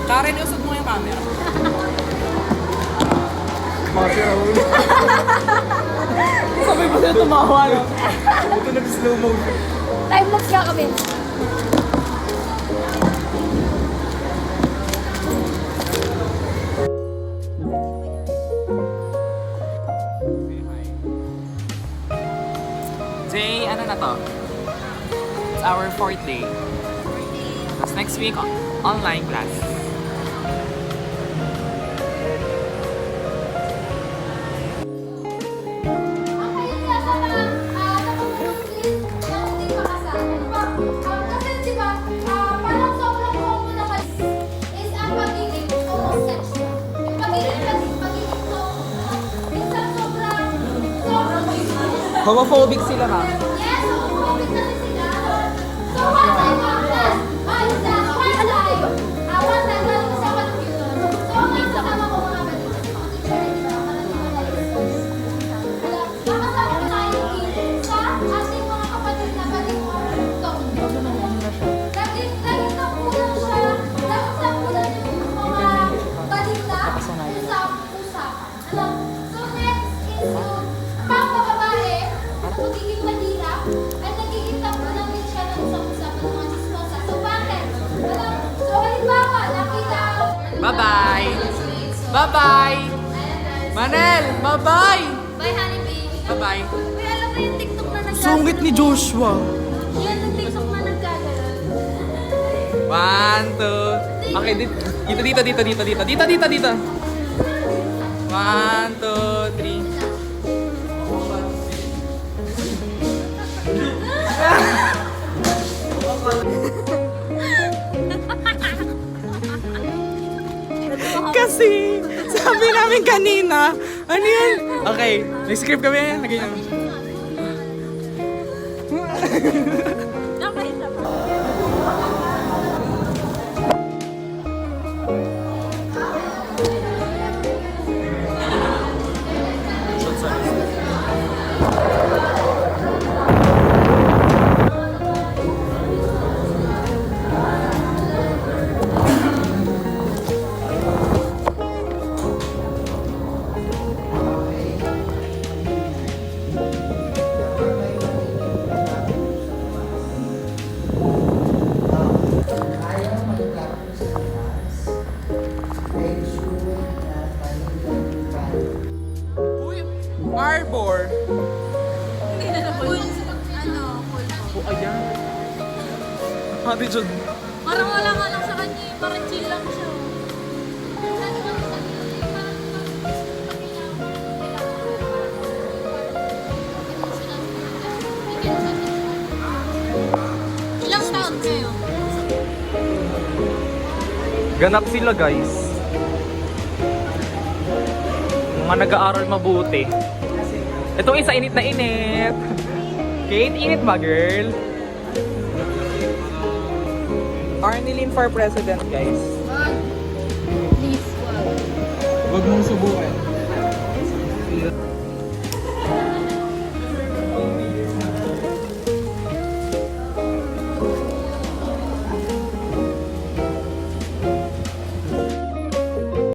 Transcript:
Karen, usog mo yung camera. Sabi mo na tumawa, no? Ito nag-slow motion. Time lapse nga kami. Jay, ano na to? It's our 4th day. Tapos next week, online class. Homophobic sila, ma'am. Yes, homophobic kasi sila. So, one time, class. One time, galing sa computer. So, ang mga kasama ko mga balik. Teacher, di ba? Nakasama ko tayo sa ating mga kapatid na balik mo. Laging nakulang siya. Dapat nakulang yung mga balik na usapan. So, next is yung pang-bababae. Magiging mahirap at nagiging tapunan din siya ng usap-usapan ng mga chismosa. So, bakit? So, halimbawa, nakita ako. Bye-bye! Bye-bye! Manel! Bye-bye! Bye, honey baby. Bye-bye! Uy, alam mo yung TikTok na nagkagalaw? Sungit ni Joshua. Yan, yung TikTok na nagkagalaw. 1, 2. Okay, dito. Dito. 1, 2, 3. Kasi, sabi namin kanina, ano yan? Okay, may script kami, lagay namin. Arbor. Hindi na naman. Ano? Oh, ayan. Ate Jun. Parang wala nga lang sa kanya. Parang chill lang siya. Ilang taon kayo? Ganap sila, guys. Mga nag-aaral mabuti. Itong isa init na init. Kate, init ba, girl? Arnilin for president, guys. Please, wag. Huwag mong subukan.